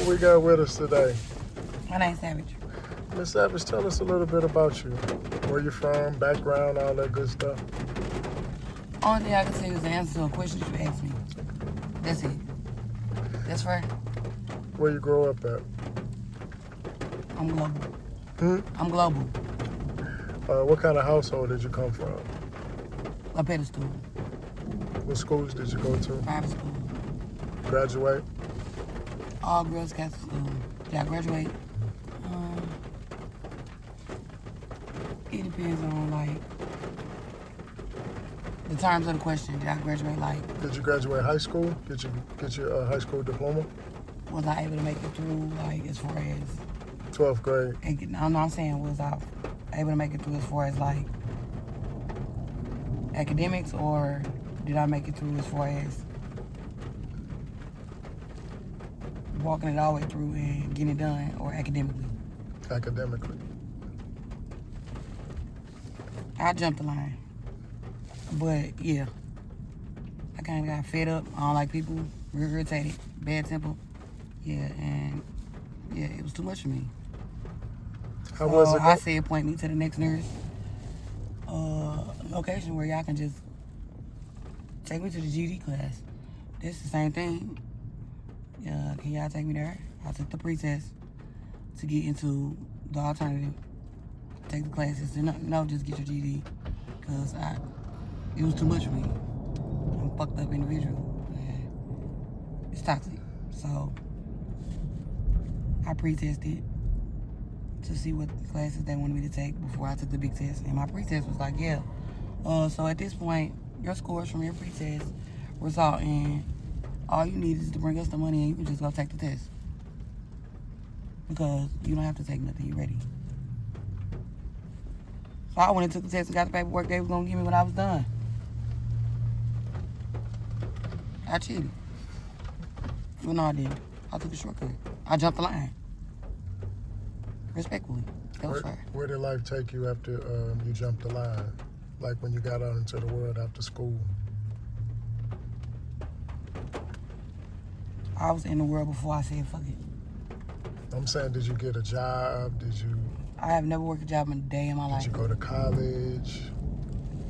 What we got with us today? My name's Savage. Miss Savage, tell us a little bit about you. Where you from, background, all that good stuff. Only thing I can say is the answer to a question you asked me. That's it. That's right. Where you grow up at? I'm global. I'm global. What kind of household did you come from? A pedestal. What schools did you go to? Private school. Graduate? All girls Catholic school. Did I graduate? It depends on, like, the terms of the question. Did I graduate, like... Did you graduate high school? Get your high school diploma? Was I able to make it through, like, as far as... 12th grade? I'm saying, was I able to make it through as far as, like, academics, or did I make it through as far as walking it all the way through and getting it done, or academically? Academically. I jumped the line. But, yeah. I kind of got fed up. I don't like people. Real irritated. Bad temper. Yeah, and, yeah, it was too much for me. How was it? I said point me to the next nearest location where y'all can just take me to the GD class. It's the same thing. Can y'all take me there? I took the pre-test to get into the alternative. Take the classes. No, just get your GD. Because it was too much for me. I'm a fucked up individual. And it's toxic. So I pre-tested to see what classes they wanted me to take before I took the big test. And my pre-test was like, yeah. So at this point, your scores from your pre-test result in all you need is to bring us the money and you can just go take the test. Because you don't have to take nothing, you're ready. So I went and took the test and got the paperwork they were going to give me when I was done. I cheated. Well, no, I didn't. I took a shortcut. I jumped the line. Respectfully. That was fair. Where did life take you after you jumped the line? Like when you got out into the world after school? I was in the world before I said fuck it. I'm saying, did you get a job? I have never worked a job in a day in my life. Did you go to college?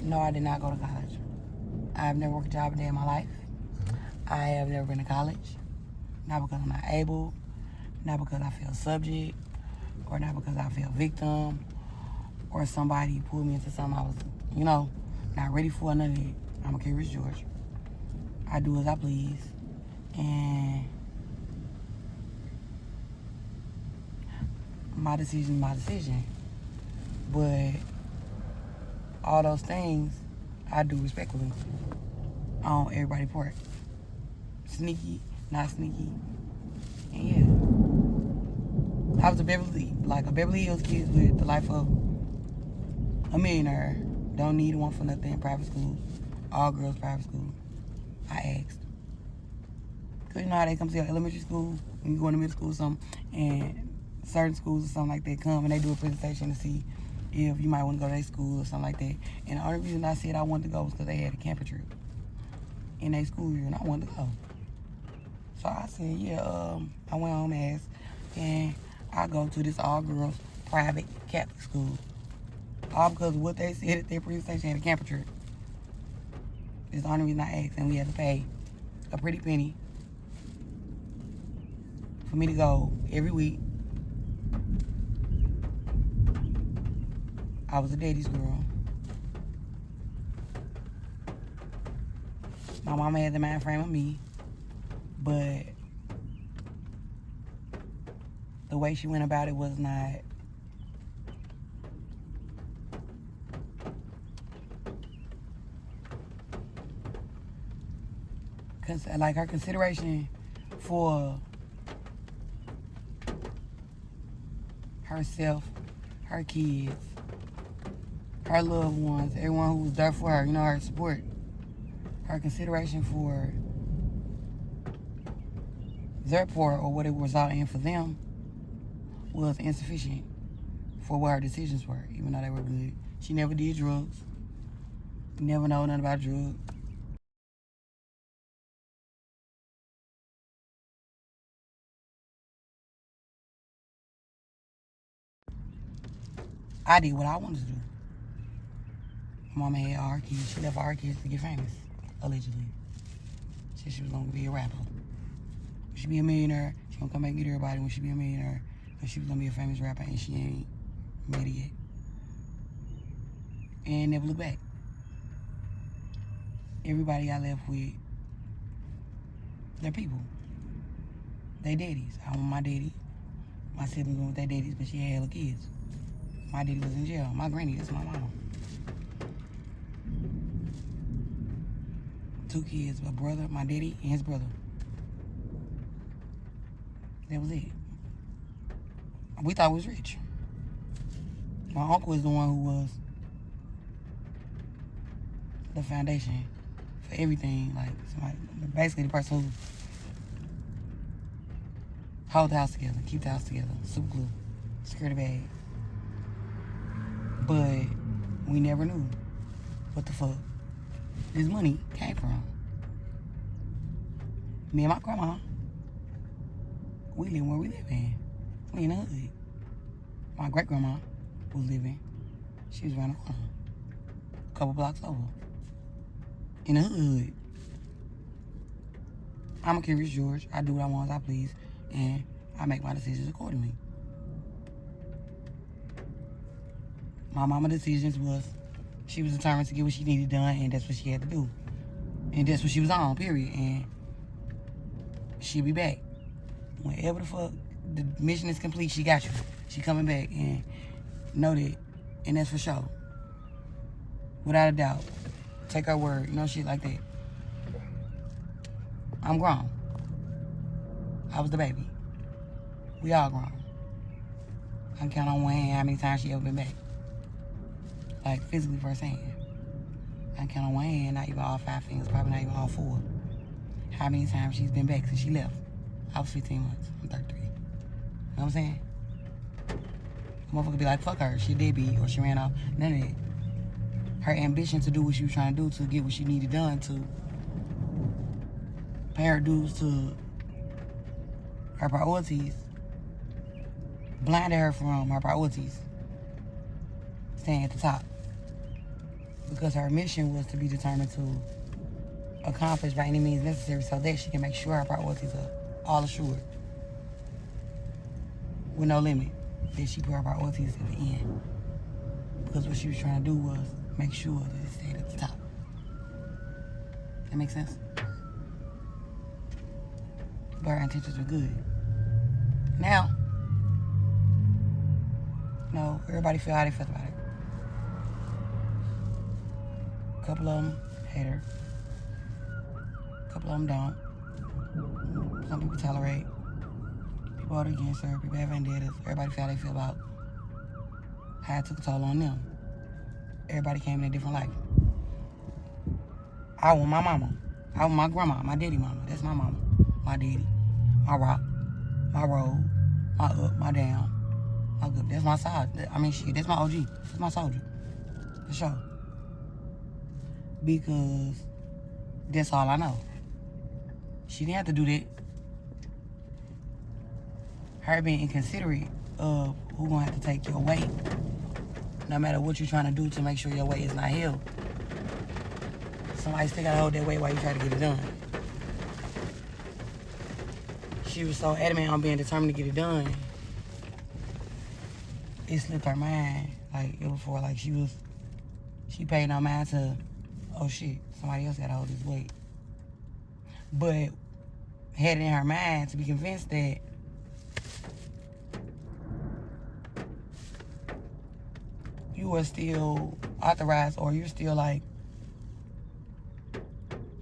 No, I did not go to college. I have never worked a job a day in my life. I have never been to college. Not because I'm not able, not because I feel subject, or not because I feel victim, or somebody pulled me into something I was, not ready for, none of it. I'm a Curious George. I do as I please. And my decision is my decision. But all those things I do respectfully on everybody's part. Sneaky, not sneaky. And yeah. I was a Beverly Hills kid with the life of a millionaire. Don't need one for nothing. Private school. All girls private school. I asked. Because you know how they come to your elementary school when you go into middle school or something, and certain schools or something like that come and they do a presentation to see if you might want to go to their school or something like that. And the only reason I said I wanted to go was because they had a camping trip in their school year and I wanted to go. So I said, yeah, I went home and asked, and I go to this all-girls private Catholic school. All because of what they said at their presentation had a camping trip. It's the only reason I asked, and we had to pay a pretty penny for me to go every week. I was a daddy's girl. My mama had the mind frame of me, but the way she went about it was not like her consideration for herself, her kids, her loved ones, everyone who was there for her, her support. Her consideration for their part or what it was out in for them was insufficient for what her decisions were, even though they were good. She never did drugs. Never know nothing about drugs. I did what I wanted to do. My mama had all her kids. She left all her kids to get famous, allegedly. Said she was gonna be a rapper. When she be a millionaire, she gonna come back and get everybody when she be a millionaire. Because she was gonna be a famous rapper and she ain't made it yet. And never look back. Everybody I left with, they're people. They daddies. I want my daddy. My siblings went with their daddies, but she had hella kids. My daddy was in jail. My granny, that's my mama. 2 kids, my brother, my daddy, and his brother. That was it. We thought we was rich. My uncle is the one who was the foundation for everything. Like, somebody, basically the person who hold the house together, keep the house together, super glue, security bag. But we never knew what the fuck this money came from. Me and my grandma, we live where we live in. We in the hood. My great grandma was living. She was around the corner, a couple blocks over, in the hood. I'm a Curious George. I do what I want as I please, and I make my decisions accordingly. My mama's decisions was she was determined to get what she needed done, and that's what she had to do. And that's what she was on, period. And she'll be back. Whenever the fuck the mission is complete, she got you. She coming back, and know that, and that's for sure. Without a doubt. Take her word, you know, shit like that. I'm grown. I was the baby. We all grown. I can count on one hand how many times she ever been back. Like, physically firsthand. I can count on one hand, not even all 5 fingers, probably not even all 4. How many times she's been back since she left. I was 15 months. I'm 33. You know what I'm saying? Motherfucker be like, fuck her. She did be, or she ran off. None of that. Her ambition to do what she was trying to do, to get what she needed done, to pay her dues to her priorities, blinded her from her priorities, staying at the top. Because her mission was to be determined to accomplish by any means necessary so that she can make sure her priorities are all assured. With no limit. That she put her priorities at the end. Because what she was trying to do was make sure that it stayed at the top. That makes sense? But her intentions were good. Now, no, everybody feel how they feel about it. A couple of them hate her. A couple of them don't. Some people tolerate. People vote against her. People have vendettas. Everybody feel how they feel about how it took a toll on them. Everybody came in a different life. I want my mama. I want my grandma, my daddy mama. That's my mama. My daddy. My rock. My road. My up. My down. My good. That's my side. I mean, shit. That's my OG. That's my soldier. For sure. Because that's all I know. She didn't have to do that. Her being inconsiderate of who gonna have to take your weight, no matter what you're trying to do to make sure your weight is not held. Somebody still gotta hold that weight while you try to get it done. She was so adamant on being determined to get it done. It slipped her mind. Like, it was for, like, she paid no mind to, oh shit, somebody else gotta hold this weight. But had it in her mind to be convinced that you are still authorized, or you're still, like,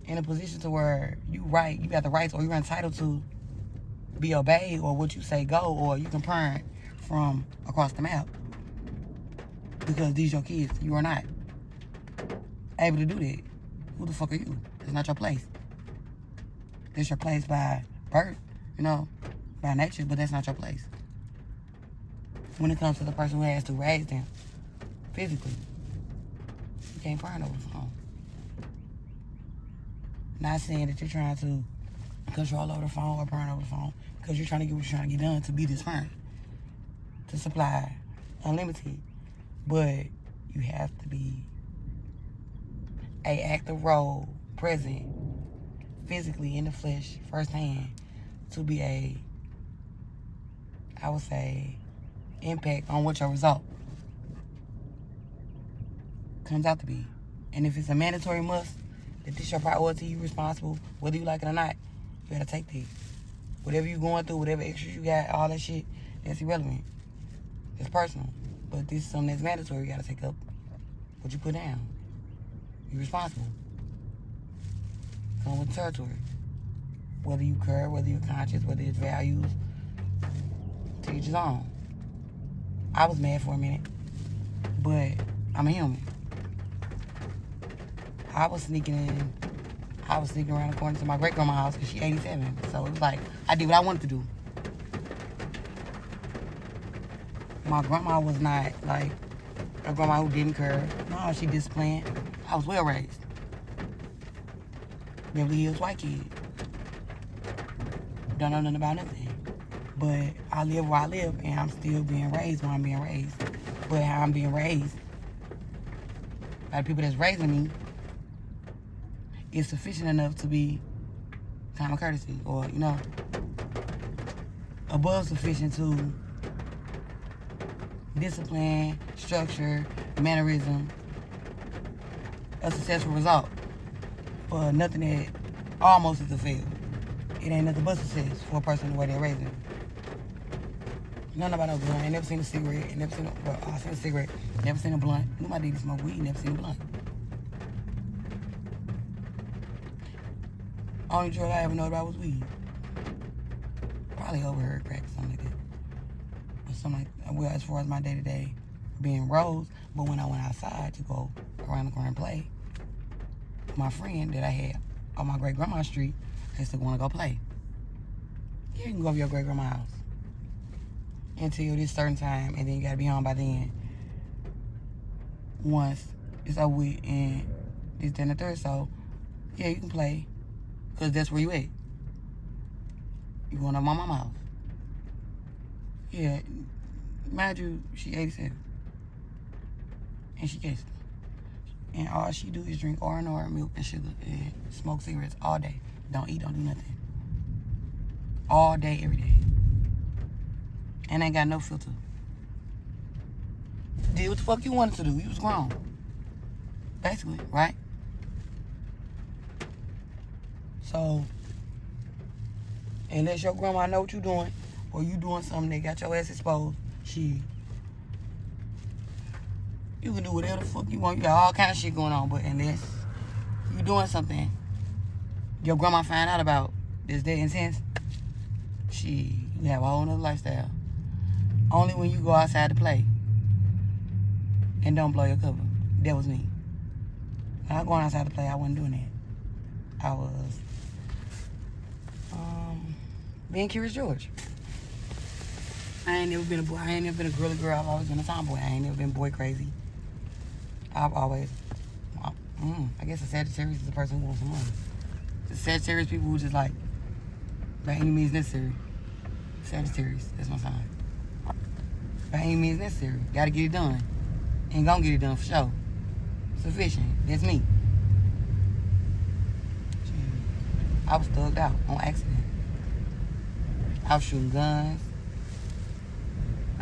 in a position to where you got the rights, or you're entitled to be obeyed, or what you say go, or you can parent from across the map. Because these your kids. You are not able to do that. Who the fuck are you? It's not your place. It's your place by birth, you know, by nature, but that's not your place. When it comes to the person who has to raise them physically, you can't parent over the phone. Not saying that you're trying to control over the phone or parent over the phone, because you're trying to get what you're trying to get done to be this parent, to supply unlimited But you have to be a active role, present, physically in the flesh, firsthand, to be I would say, impact on what your result comes out to be. And if it's a mandatory must, that this your priority, you responsible, whether you like it or not, you gotta take that. Whatever you going through, whatever extras you got, all that shit, that's irrelevant. It's personal. But this is something that's mandatory. You gotta take up what you put down. You're responsible. Come with the territory. Whether you care, whether you're conscious, whether it's values, to each his own. I was mad for a minute, but I'm a human. I was sneaking around the corner to my great grandma's house because she's 87. So it was like, I did what I wanted to do. My grandma was not like a grandma who didn't care. No, she disciplined. I was well raised. Beverly Hills white kid. Don't know nothing about nothing. But I live where I live, and I'm still being raised where I'm being raised. But how I'm being raised by the people that's raising me is sufficient enough to be common courtesy, or, you know, above sufficient to discipline, structure, mannerism, a successful result. For nothing that almost is a fail. It ain't nothing but success for a person the way they're raising. Nothing about no blunt. I ain't never seen a cigarette. I seen a cigarette. Never seen a blunt. Knew my daddy smoked weed. Never seen a blunt. Only drug I ever know about was weed. Probably overheard crack or something like that. Or something like that. Well, as far as my day-to-day being rose, but when I went outside to go around the corner and play, my friend that I had on my great-grandma's street, I used to want to go play. Yeah, you can go to your great-grandma's house until this certain time, and then you got to be home by then. Once it's over with and this, then, the third, so yeah, you can play, because that's where you at. You going to my mama's house. Yeah, mind you, she 87. And she gets it. And all she do is drink R&R, milk and sugar, and smoke cigarettes all day. Don't eat, don't do nothing. All day, every day. And ain't got no filter. Did what the fuck you wanted to do. You was grown. Basically, right? So, unless your grandma know what you doing, or you doing something that got your ass exposed, you can do whatever the fuck you want. You got all kind of shit going on, but unless you doing something your grandma find out about this day and sense, you have a whole nother lifestyle. Only when you go outside to play and don't blow your cover. That was me. When I was going outside to play, I wasn't doing that. I was being Curious George. I ain't never been a boy. I ain't never been a girly girl. I've always been a tomboy. I ain't never been boy crazy. I've always, I guess a Sagittarius is a person who wants some money. The Sagittarius people who just like, by any means necessary. Sagittarius, that's my sign. By any means necessary. Gotta get it done. And gonna get it done for sure. Sufficient. That's me. I was thugged out on accident. I was shooting guns.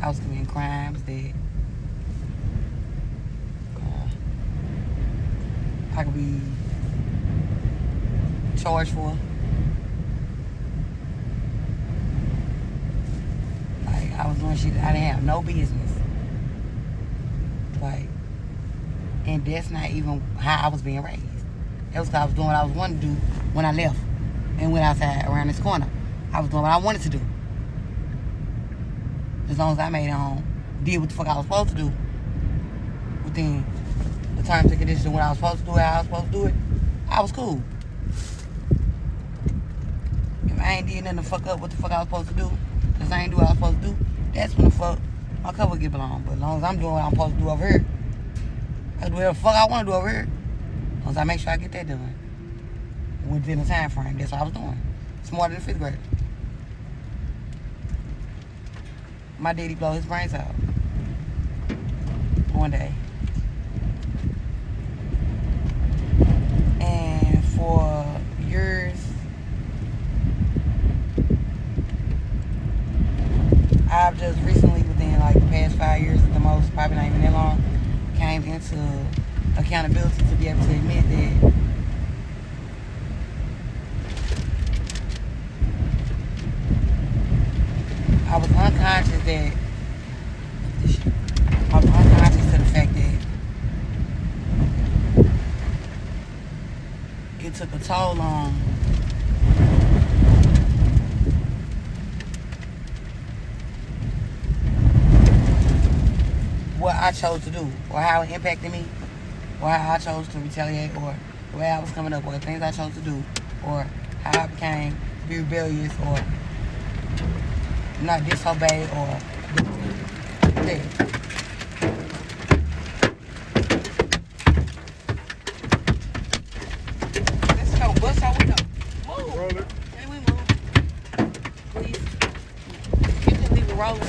I was committing crimes that I could be charged for. Like, I was doing shit that I didn't have no business. Like, and that's not even how I was being raised. That was because I was doing what I was wanting to do when I left and went outside around this corner. I was doing what I wanted to do. As long as I made it home, did what the fuck I was supposed to do within the terms and conditions of what I was supposed to do, how I was supposed to do it, I was cool. If I ain't did nothing to fuck up what the fuck I was supposed to do, because I ain't do what I was supposed to do, that's when the fuck my cover get blown. But as long as I'm doing what I'm supposed to do over here, I can do whatever the fuck I want to do over here. As long as I make sure I get that done within the time frame. That's what I was doing. Smarter than 5th grade. My daddy blow his brains out for one day. And for yours, I've just recently, within like the past 5 years at the most, probably not even that long, came into accountability to be able to admit that I was unconscious that I was unconscious to the fact that it took a toll on what I chose to do, or how it impacted me, or how I chose to retaliate, or the way I was coming up, or the things I chose to do, or how I became to be rebellious, or not disobey, or yeah. Let's go. Bust our window. Move. Roll it. Can we move? Please. You can leave it rolling.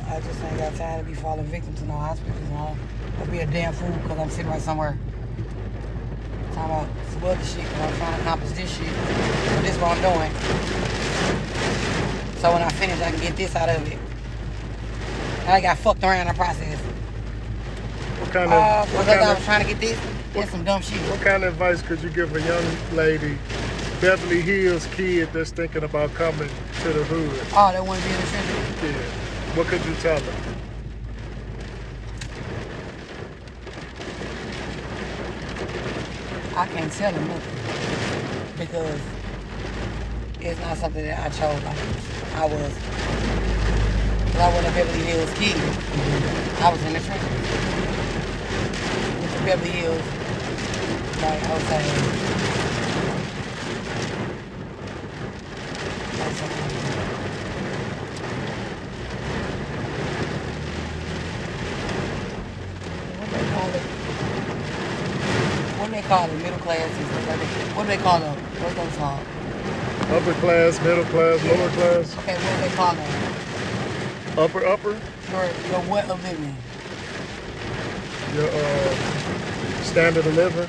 I just ain't got time to be falling victim to no hospitals and all. I'll be a damn fool because I'm sitting right somewhere talking about some other shit because I'm trying to accomplish this shit. So this is what I'm doing. So when I finish, I can get this out of it. And I got fucked around in the process. What kind Because I was trying to get this. That's some dumb shit. What kind of advice could you give a young lady, Beverly Hills kid that's thinking about coming to the hood? Oh, they want to be in the trenches? Yeah. What could you tell her? I can't tell them nothing because it's not something that I chose. Like I wasn't a Beverly Hills kid. I was in the trenches. With the Beverly Hills, like I was saying. What do they call it? Middle class? What do they call them? What's those called? Upper class, middle class, lower class? Okay, what do they call them? Upper? Your what of living? Your standard of living?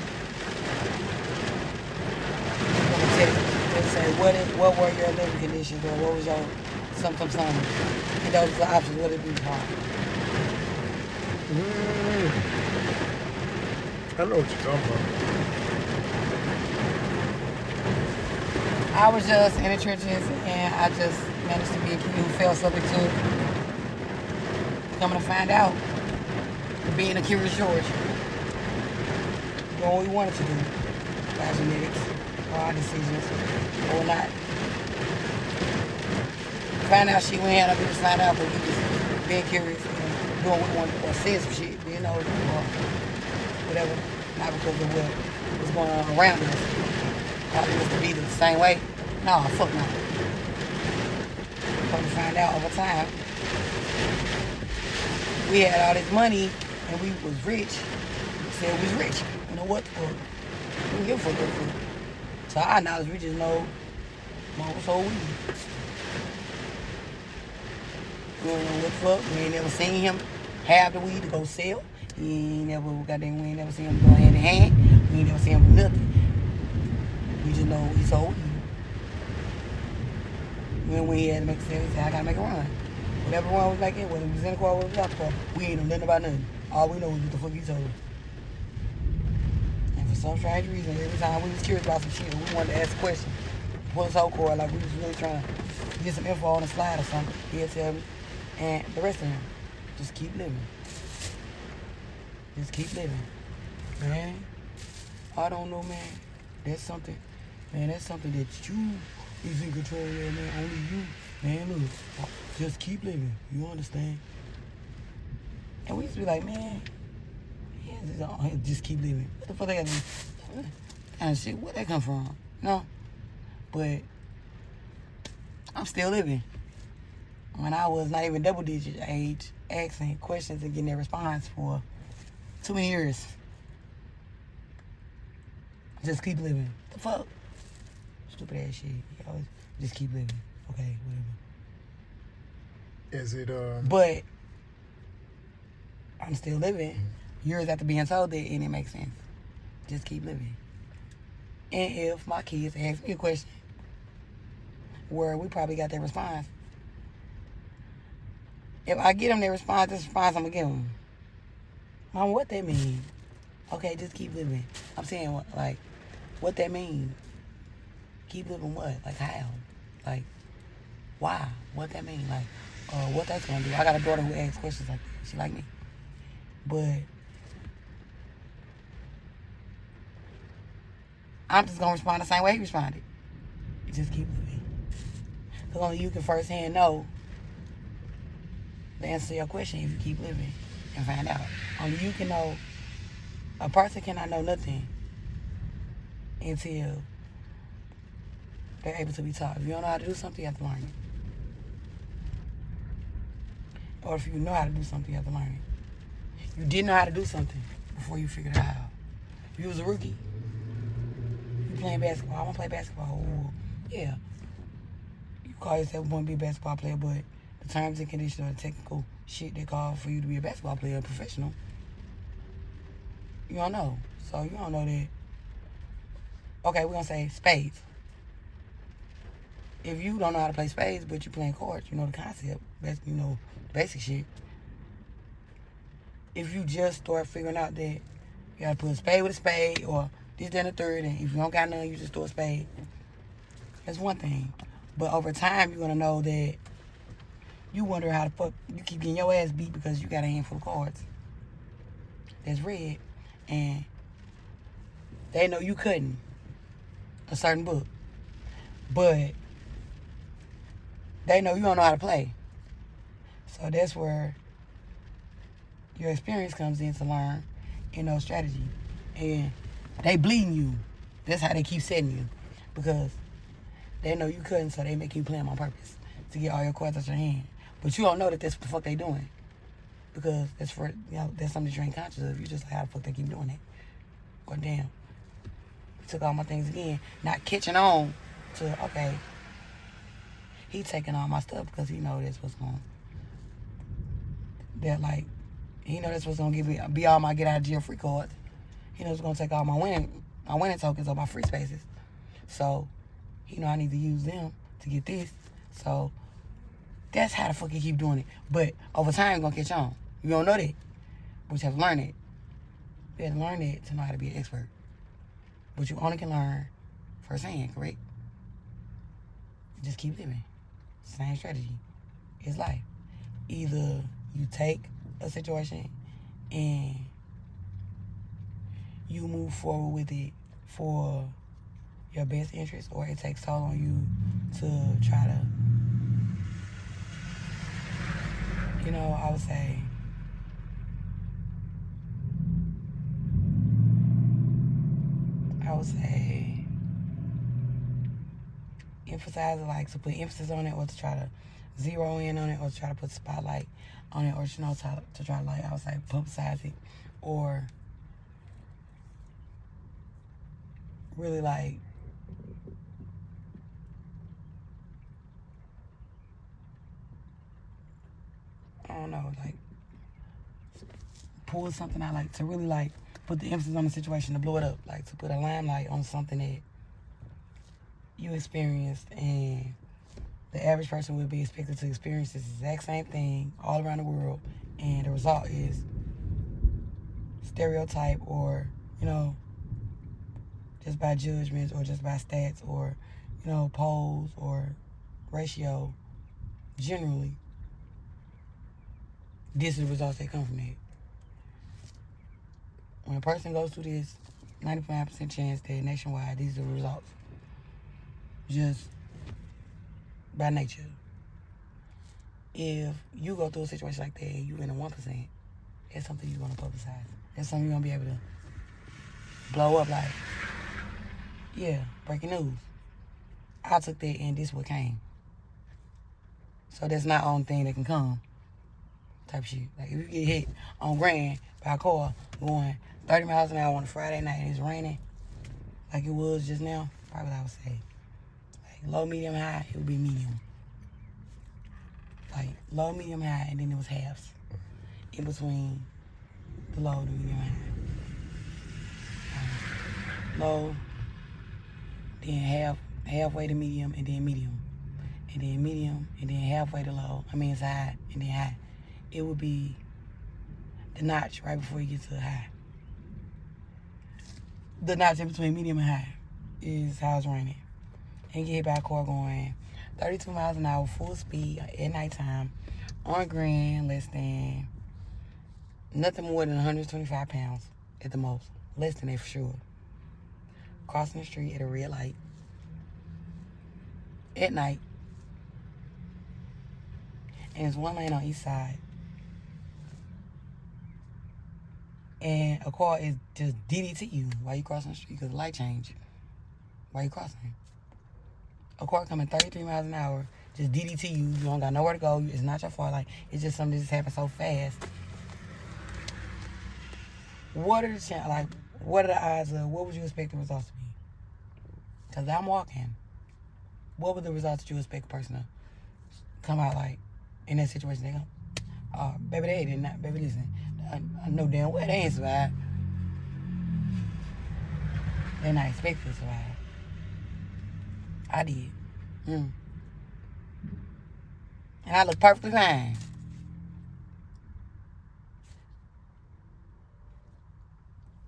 I'm gonna tell you. They say what were your living conditions or what was your something. And those are the options. What it be called? I know what you're talking about. I was just in the trenches and I just managed to be a kid who fell subject to coming to find out being a Curious George. Doing what we wanted to do. Our genetics, or our decisions, or not. Find out shit we ain't had no business find out, but we just being curious and doing what we wanted, or saying some shit, being old, or whatever. Not because of what was going on around us. Probably was to be the same way. No, fuck no. Come to find out over time, we had all this money and we was rich. We said we was rich. You know what? Well, we don't give a fuck. So our knowledge, we just know mama sold weed. We don't know what the fuck. We ain't never seen him have the weed to go sell. We ain't never seen him go hand in hand. We ain't never seen him do nothing. We just know he sold weed. When he had to make a sale, he said, I gotta make a run. Whatever run was like it, whether it was in the car or whether it was out the car, we ain't know nothing about nothing. All we know is what the fuck he told. And for some strange reason, every time we was curious about some shit, we wanted to ask a question, pull his whole core, like we was really trying to get some info on the slide or something, he'll tell me. And the rest of them, just keep living. Just keep living. Man, I don't know, man. That's something that you is in control of, man. Only you. Man, look, just keep living. You understand? And we used to be like, man, just keep living. What the fuck they got to do? And shit, where that come from? No. But I'm still living. When I was not even double digit age, asking questions and getting their response for 2 years. Just keep living. The fuck? Stupid ass shit. Just keep living. Okay, whatever. Is it But I'm still living years after being told that, and it makes sense. Just keep living. And if my kids ask me a question where we probably got their response, if I get them their response, this response I'm going to give them. Mom, what that mean? Okay, just keep living. I'm saying, what that mean? Keep living what? Like, how? Like, why? What that mean? Like, what that's going to do? I got a daughter who asks questions like that. She like me. But I'm just going to respond the same way he responded. Just keep living. Because only you can firsthand know the answer to your question if you keep living and find out. Only you can know. A person cannot know nothing until they're able to be taught. If you don't know how to do something, you have to learn it. Or if you know how to do something, you have to learn it. You didn't know how to do something before you figured it out. If you was a rookie, you playing basketball. I want to play basketball. Ooh, yeah. You call yourself going to be a basketball player, but the terms and conditions or the technical shit they call for you to be a basketball player, a professional, you don't know. So you don't know that. Okay, we're going to say spades. If you don't know how to play spades, but you're playing cards, you know the concept, you know the basic shit. If you just start figuring out that you got to put a spade with a spade or this, that, and the third, and if you don't got none, you just throw a spade. That's one thing. But over time, you're going to know that you wonder how the fuck you keep getting your ass beat because you got a handful of cards that's red, and they know you couldn't a certain book. But they know you don't know how to play. So that's where your experience comes in to learn, strategy. And they bleeding you. That's how they keep setting you. Because they know you couldn't, so they make you play them on purpose to get all your cards out your hand. But you don't know that that's what the fuck they doing. Because that's that's something that you ain't conscious of. You just like, how the fuck they keep doing that? Or damn. He took all my things again. Not catching on to, okay, he taking all my stuff because he know that's what's going he know that's what's gonna be all my get out of jail free cards. He knows it's gonna take all my winning tokens or my free spaces. So he know I need to use them to get this. So that's how the fuck he keep doing it. But over time you're gonna catch on. You don't know that. But you have to learn it. You have to learn it to know how to be an expert. But you only can learn firsthand, correct? Just keep living. Same strategy. It's life. Either you take a situation and you move forward with it for your best interest, or it takes toll on you to try to, I would say emphasize it, like to put emphasis on it, or to try to zero in on it, or to try to put spotlight on it, or to try to, I would say, publicize it, or really I don't know, pull something out, to really put the emphasis on the situation to blow it up, to put a limelight on something that you experienced, and the average person would be expected to experience this exact same thing all around the world, and the result is stereotype, or just by judgments, or just by stats, or polls, or ratio. Generally, this is the results that come from that. When a person goes through this, 95% chance that nationwide, these are the results. Just by nature. If you go through a situation like that and you in the 1%, it's something you're going to publicize. It's something you're going to be able to blow up breaking news. I took that and this what came. So that's not the only thing that can come. Type shit. If you get hit on Grand by a car going 30 miles an hour on a Friday night and it's raining like it was just now, probably what I would say. Low, medium, high, it would be medium. Low, medium, high, and then it was halves. In between the low, the medium, and high. Low, then halfway to medium, and then medium. And then medium, and then halfway to low. I mean, it's high, and then high. It would be the notch right before you get to the high. The notch in between medium and high is how it's running. And get hit by a car going 32 miles an hour, full speed at nighttime, on green, less than, nothing more than 125 pounds at the most. Less than that for sure. Crossing the street at a red light at night. And there's one lane on each side. And a car is just DDT you while you crossing the street because the light change while you crossing. A car coming 33 miles an hour, just DDT you. You don't got nowhere to go. It's not your fault. Like, it's just something that just happened so fast. What are the odds of, what would you expect the results to be? Because I'm walking. What would the results that you expect a person to come out like in that situation? They go, oh, baby, they did not. Baby, listen, I know damn well they ain't survived. They're not expected to survive. I did. And I look perfectly fine.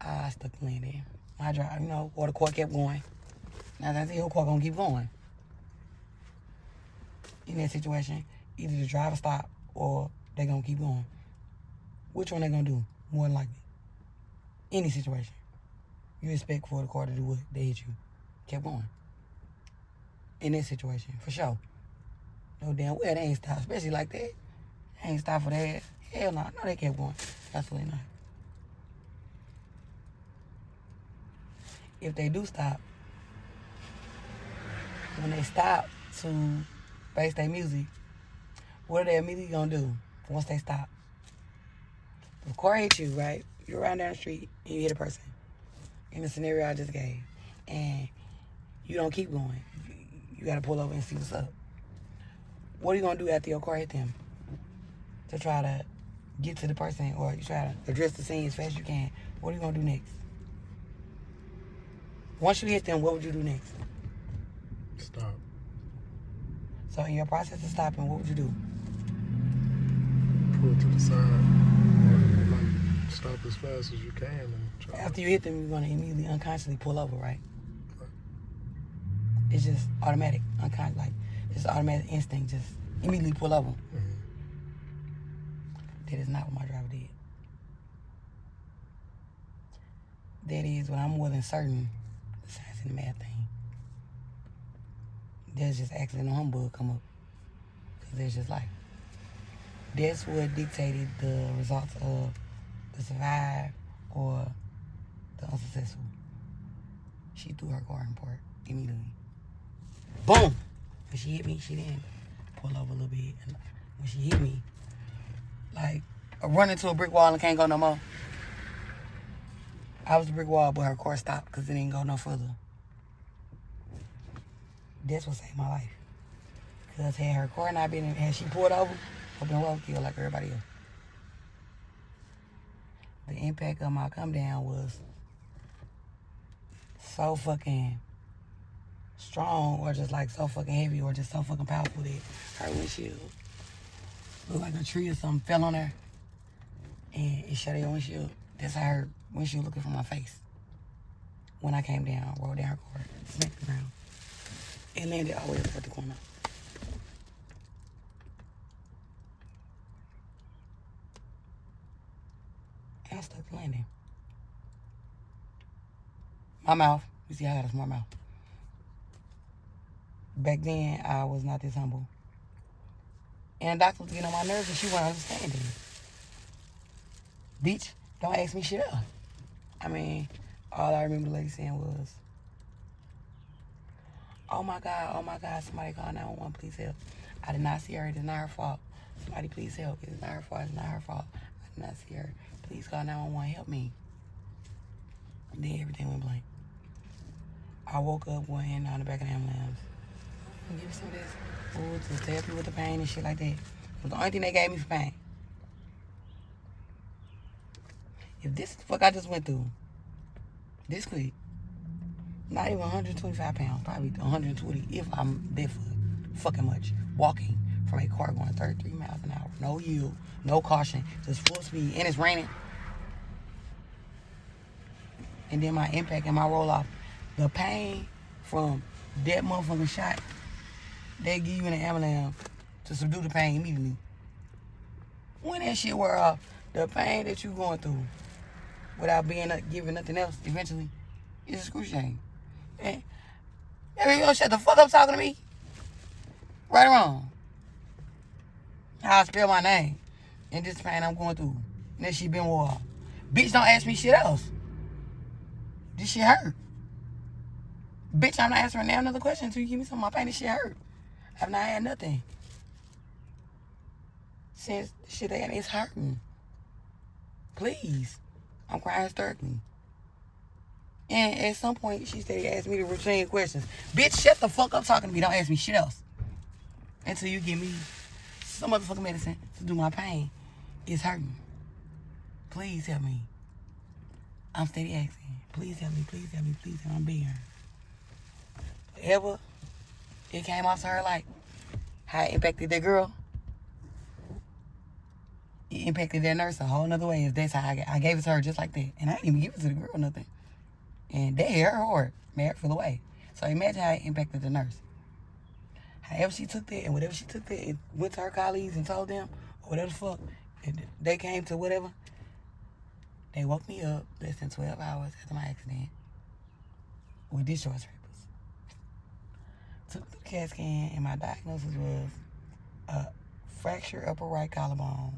I stuck the landing. My drive, or the car kept going. Now that's the whole car gonna keep going. In that situation, either the driver stop or they gonna keep going. Which one they gonna do? More than likely. Any situation. You expect for the car to do what? They hit you. Kept going. In that situation, for sure. No damn well they ain't stopped, especially like that. They ain't stopped for that. Hell no. No, they kept going. Absolutely not. If they do stop, when they stop to face their music, what are they immediately gonna do once they stop? The car hits you, right? You're riding down the street and you hit a person. In the scenario I just gave. And you don't keep going. You gotta pull over and see what's up. What are you gonna do after your car hit them? To try to get to the person, or you try to address the scene as fast as you can. What are you gonna do next? Once you hit them, what would you do next? Stop. So in your process of stopping, what would you do? Pull to the side. Like, stop as fast as you can. And try. After you hit them, you're gonna immediately unconsciously pull over, right? It's just automatic, like it's automatic instinct, just immediately pull over. That is not what my driver did. That is what I'm more than certain the science and the math thing. There's just accidental humbug come up. Because there's just life. That's what dictated the results of the survive or the unsuccessful. She threw her car in park immediately. Boom! When she hit me, she didn't pull over a little bit. And when she hit me, like, I run into a brick wall and can't go no more. I was the brick wall, but her car stopped because it didn't go no further. That's what saved my life. Because had her car not been, had she pulled over, I've been roadkill like everybody else. The impact of my come down was so fucking strong, or just like so fucking heavy, or just so fucking powerful that her windshield looked like a tree or something fell on her and it shut her windshield. That's how her windshield looking from my face. When I came down, rolled down her car, smacked the ground, and landed all the way up at the corner. And I stuck the landing. My mouth, you see I got a smart mouth. Back then, I was not this humble. And the doctor was getting on my nerves and she wasn't understanding. Bitch, don't ask me shit else. I mean, all I remember the lady saying was, oh my God, somebody call 911, please help. I did not see her, it is not her fault. Somebody please help, it is not her fault, it's not her fault. I did not see her, please call 911, help me. And then everything went blank. I woke up, went in on the back of the ambulance. Give me some of this food to help you with the pain and shit like that. It was the only thing they gave me for pain. If this is the fuck I just went through, this quick, not even 125 pounds, probably 120 if I'm that fucking much. Walking from a car going 33 miles an hour. No yield, no caution, just full speed. And it's raining. And then my impact and my roll off. The pain from that motherfucking shot, they give you an ambulance to subdue the pain immediately. When that shit wear off, the pain that you going through without being giving nothing else eventually is excruciating. And you gonna shut the fuck up talking to me? Right or wrong? How I spell my name and this pain I'm going through. And that shit been wore off. Bitch, don't ask me shit else. This shit hurt. Bitch, I'm not answering now another question until you give me some of my pain. This shit hurt. I've not had nothing. Since the shit they had, it's hurting. Please. I'm crying hysterically. And at some point, she said, asked me the routine questions. Bitch, shut the fuck up talking to me. Don't ask me shit else. Until you give me some motherfucking medicine to do my pain. It's hurting. Please help me. I'm steady asking. Please help me, please help me, please help me. I'm being her. Whatever it came off to her like, how it impacted that girl, it impacted that nurse a whole nother way. If that's how I gave it to her just like that. And I didn't even give it to the girl nothing. And they hit her hard, made her feel away. So imagine how it impacted the nurse. However she took that and whatever she took that, it went to her colleagues and told them, or whatever the fuck, and they came to whatever. They woke me up less than 12 hours after my accident with discharge papers. Took the CAT scan and my diagnosis was a fractured upper right collarbone,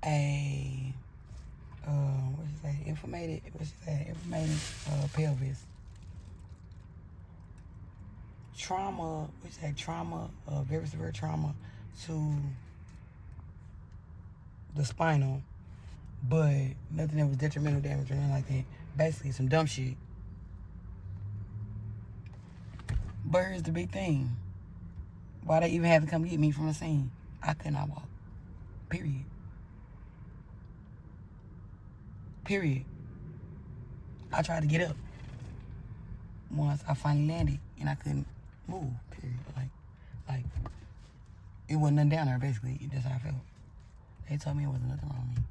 a inflamed pelvis, trauma, very severe trauma to the spinal, but nothing that was detrimental damage or nothing like that. Basically some dumb shit. But here's the big thing. Why they even had to come get me from the scene? I could not walk. Period. I tried to get up once I finally landed and I couldn't move. Period. Like it wasn't nothing down there. Basically, that's how I felt. They told me it wasn't nothing wrong with me.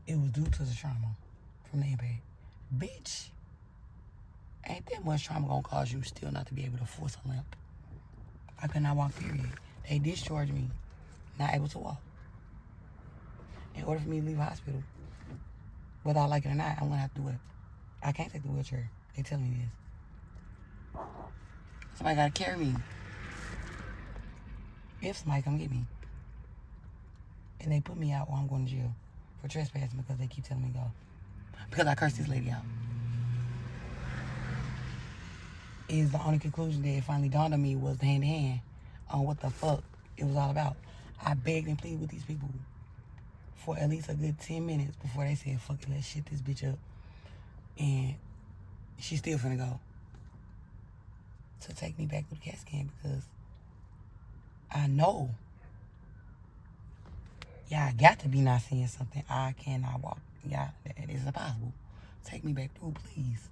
It was due to the trauma from the impact. Bitch, ain't that much trauma gonna cause you still not to be able to force a limp? I could not walk, period. They discharged me, not able to walk. In order for me to leave the hospital, whether I like it or not, I'm gonna have to do it. I can't take the wheelchair. They tell me this. Somebody gotta carry me. If somebody come get me. And they put me out while I'm going to jail for trespassing because they keep telling me to go. Because I cursed this lady out. Is the only conclusion that it finally dawned on me was the hand-to-hand on what the fuck it was all about. I begged and pleaded with these people for at least a good 10 minutes before they said, fuck it, let's shit this bitch up. And she's still finna go. To take me back to the CAT scan because I know y'all got to be not seeing something. I cannot walk. Y'all, it is impossible. Take me back through, please.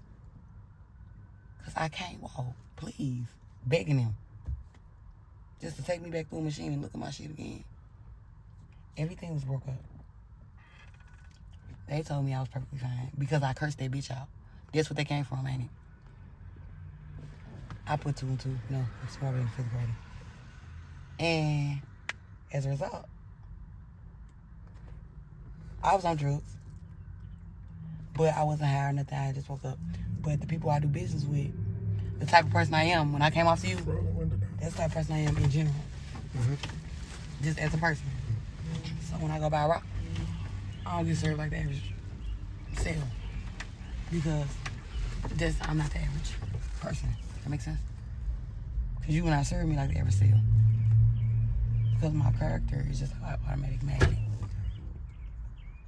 Because I can't walk. Please. Begging them. Just to take me back through a machine and look at my shit again. Everything was broke up. They told me I was perfectly fine because I cursed that bitch out. That's what they came from, ain't it? I put 2 and 2. No, I'm smarter than 5th grader. And as a result, I was on drugs. But I wasn't high or nothing. I just woke up. But the people I do business with, the type of person I am, when I came off to you, that's the type of person I am in general. Mm-hmm. Just as a person. So when I go buy a rock, I don't get served like the average sale. Because I'm not the average person. That makes sense? Because you will not serve me like the average sale. Because my character is just an automatic magnet.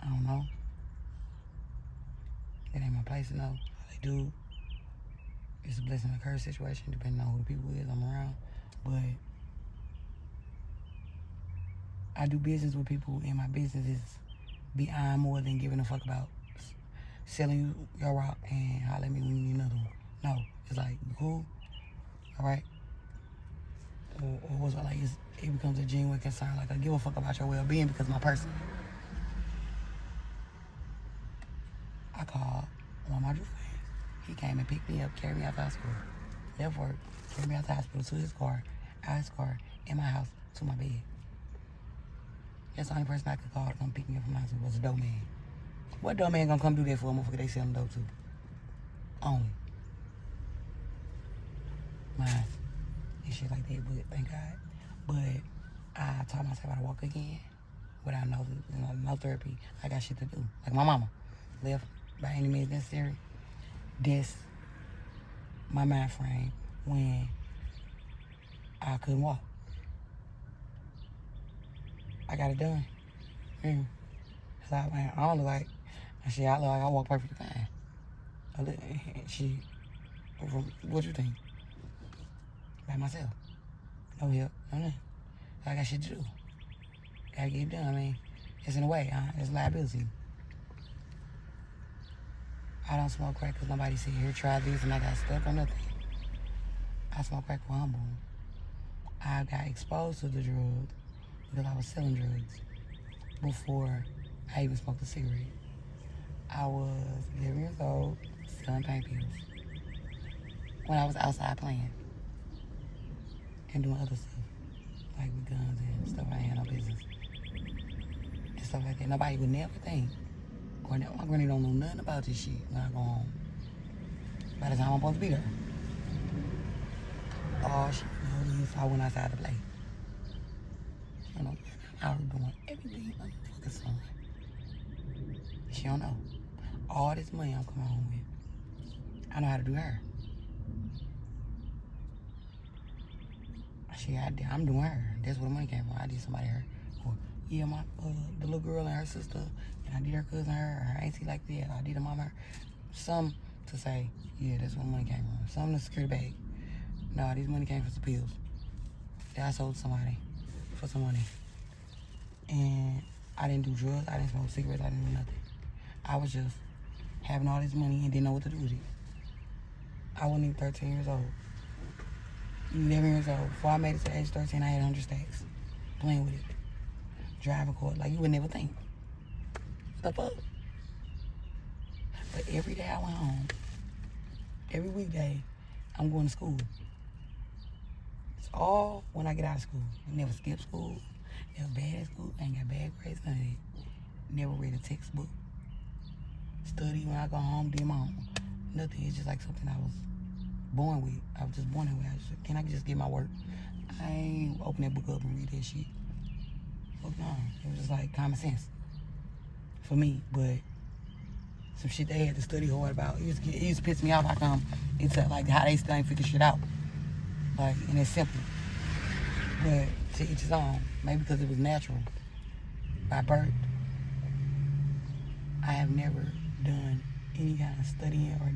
I don't know. It ain't my place to know. All they do is a blessing and a curse situation, depending on who the people is I'm around. But I do business with people, and my business is beyond more than giving a fuck about selling you your rock and holler at me when you need another one. No, it's like, you cool? All right? Or what's it like? It becomes a genuine concern. Like, I give a fuck about your well-being because of my person. I called one of my Drew friends. He came and picked me up, carried me out to the hospital. Left work, carried me out to the hospital, to his car, out his car, in my house, to my bed. That's the only person I could call to come pick me up from the hospital was a dope man. What dope man gonna come do that for a motherfucker they selling dope to? Only. Mine. And shit like that, but thank God. But I taught myself how to walk again without no therapy. I got shit to do. Like my mama left by any means necessary. This my mind frame when I couldn't walk. I got it done. I don't look like shit. I look like I walk perfectly fine. Shit. What you think? By myself. No help. No nothing. I got shit to do. Gotta get it done. I mean, it's in a way. It's liability. I don't smoke crack because nobody said, here, try this, and I got stuck on nothing. I smoke crack for humble. I got exposed to the drug because I was selling drugs before I even smoked a cigarette. I was 11 years old, selling pain pills when I was outside playing and doing other stuff, like with guns and stuff I had no business and stuff like that. Nobody would never think. My granny don't know nothing about this shit when I go home. By the time I'm supposed to be there. All she knows is I went outside to play. She don't know. I was doing everything under the fucking sun. She don't know. All this money I'm coming home with, I know how to do her. Shit, I'm doing her. That's where the money came from. I did somebody her. Or, yeah, the little girl and her sister, and I did her cousin her auntie like that. I did her mama her. Some to say, yeah, that's where the money came from. Some to secure the bag. No, this money came from some pills that I sold to somebody for some money. And I didn't do drugs. I didn't smoke cigarettes. I didn't do nothing. I was just having all this money and didn't know what to do with it. I wasn't even 13 years old. 11 years old. Before I made it to age 13, I had 100 stacks. Playing with it. Driving court. Like, you would never think. The fuck? But every day I went home. Every weekday, I'm going to school. It's all when I get out of school. I never skipped school. Never bad at school. Ain't got bad grades, none of that. Never read a textbook. Study when I go home, did my own. Nothing. It's just like something I was born with. I was just born that way. Can I just get my work? I ain't open that book up and read that shit. Fuck no. It was just like common sense for me. But some shit they had to study hard about. It used to piss me off. How come it's like how they still ain't figure shit out. Like, and it's simple. But to each his own. Maybe because it was natural. By birth. I have never done any kind of studying or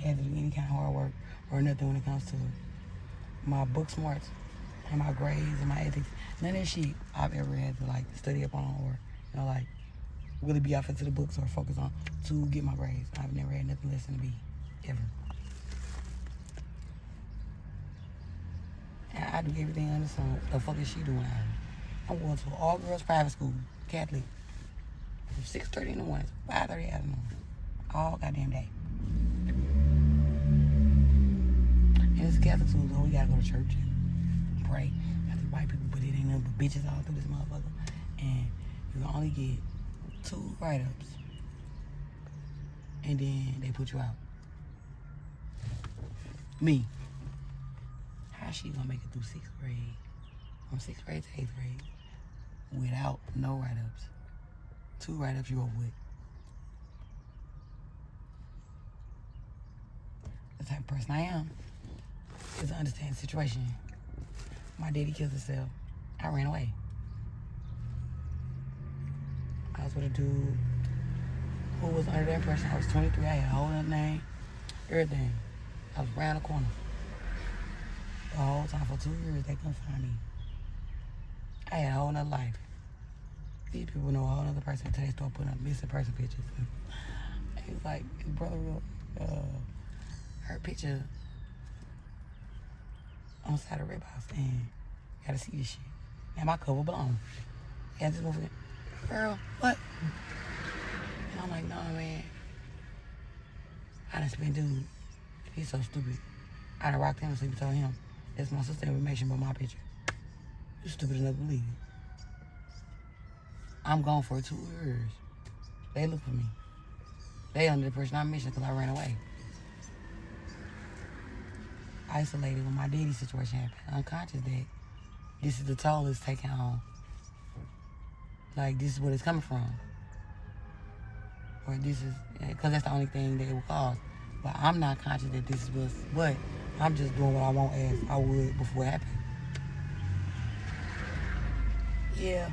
had to do any kind of hard work or nothing when it comes to my book smarts and my grades and my ethics. None of that shit I've ever had to like study up on or, you know, like really be off into the books or focus on to get my grades. I've never had nothing less than a B, ever. And I do everything under the sun. What the fuck is she doing out here? I'm going to an all-girls private school, Catholic, from 6:30 in the morning, 5:30 in the afternoon, all goddamn day. And it's a Catholic school, so we gotta go to church and pray. Got the white people, but it ain't nothing but bitches all through this motherfucker. And you can only get 2 write-ups. And then they put you out. Me. How she gonna make it through 6th grade? From 6th grade to 8th grade without no write-ups. 2 write-ups you over with. The type of person I am is to understand the situation. My daddy killed himself. I ran away. I was with a dude who was under the impression I was 23. I had a whole other name, everything. I was around the corner. The whole time for 2 years, they couldn't find me. I had a whole nother life. These people know a whole other person until they start putting up missing person pictures. He was like, his brother her picture on the side of the rib house, and gotta see this shit. And my cover blown. And this motherfucker, girl, what? And I'm like, nah, man. I done spent dude. He's so stupid. I done rocked him to sleep and told him, that's my sister's information but my picture. You stupid enough to believe it. I'm gone for 2 years. They look for me. They under the pressure I'm missing because I ran away. Isolated when my daddy situation happened. Unconscious that this is the toll it's taking on. Like, this is what it's coming from. Or this is, because that's the only thing that it will cause. But I'm not conscious that this is what. I'm just doing what I want as I would before it happened. Yeah.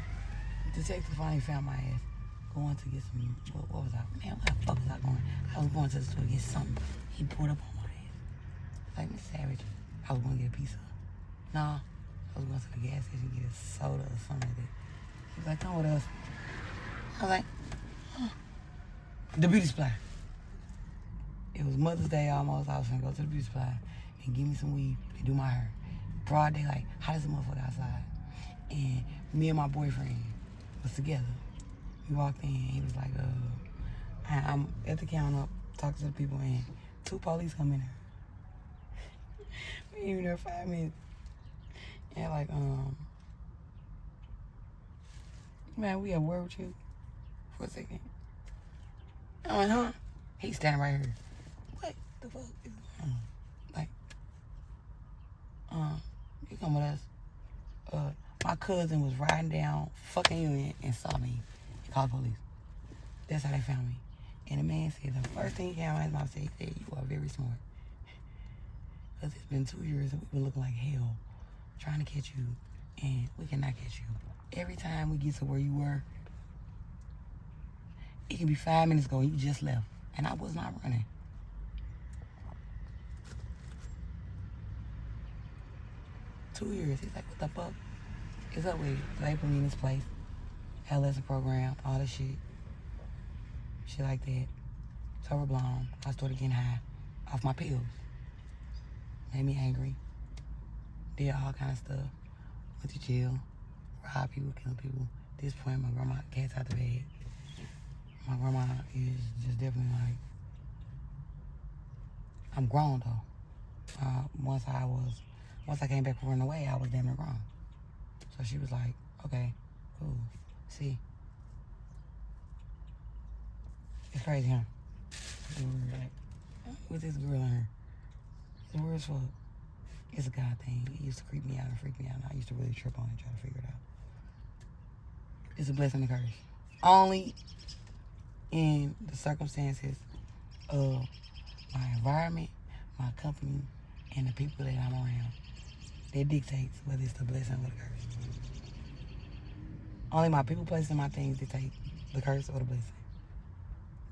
Detective finally found my ass going to get some, what was I? Man, where the fuck was I going? I was going to the store to get something. He pulled up on my ass. Like, Miss Savage, I was going to get a pizza. Nah, I was going to the gas station to get a soda or something like that. He was like, come with us. I was like, huh. The beauty supply. It was Mother's Day almost. I was gonna go to the beauty supply and give me some weed and do my hair. Broad day, like, hot as a motherfucker outside. And me and my boyfriend was together. We walked in, he was like, I'm at the counter talking to the people, and 2 police come in there. We ain't been there 5 minutes. And like, man, we at work with you for a second. I went, huh? He's standing right here. What the fuck is going on? Like, you come with us. My cousin was riding down fucking Union and saw me and called the police. That's how they found me. And the man said, the first thing he came out of his mouth, he said, you are very smart. Because it's been 2 years and we've been looking like hell trying to catch you, and we cannot catch you. Every time we get to where you were, it can be 5 minutes ago and you just left. And I was not running. Two years. He's like, what the fuck is up with you? So they put me in this place. Had a lesson program, all this shit. Shit like that. It's overblown. I started getting high off my pills. Made me angry. Did all kind of stuff. Went to jail. Robbed people, killed people. At this point, my grandma gets out the bed. My grandma is just definitely like, I'm grown though. Once I came back from running away, I was damn near grown. So she was like, okay, cool. See, it's crazy, huh? Like, with this girl in her, the weird as fuck. It's a God thing. It used to creep me out and freak me out. And I used to really trip on it and try to figure it out. It's a blessing and a curse. Only in the circumstances of my environment, my company, and the people that I'm around. That dictates whether it's the blessing or the curse. Only my people, places, and my things dictate the curse or the blessing.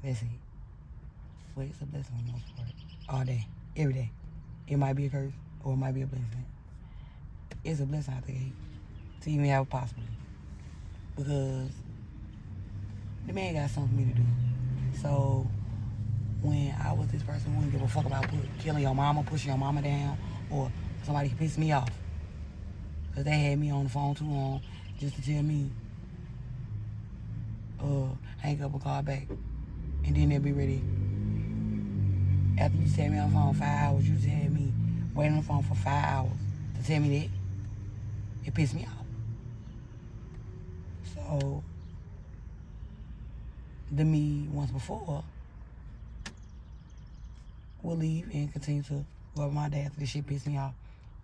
That's it. But it's a blessing for the most part. All day, every day. It might be a curse or it might be a blessing. It's a blessing out the gate to even have a possibility. Because the man got something for me to do. So when I was this person who wouldn't give a fuck about killing your mama, pushing your mama down, or somebody who pissed me off. Because they had me on the phone too long just to tell me, hang up and call back. And then they'll be ready. After you tell me on the phone 5 hours, you tell me waiting on the phone for 5 hours to tell me that. It pissed me off. So, the me once before will leave and continue to go over my dad after this shit pissed me off.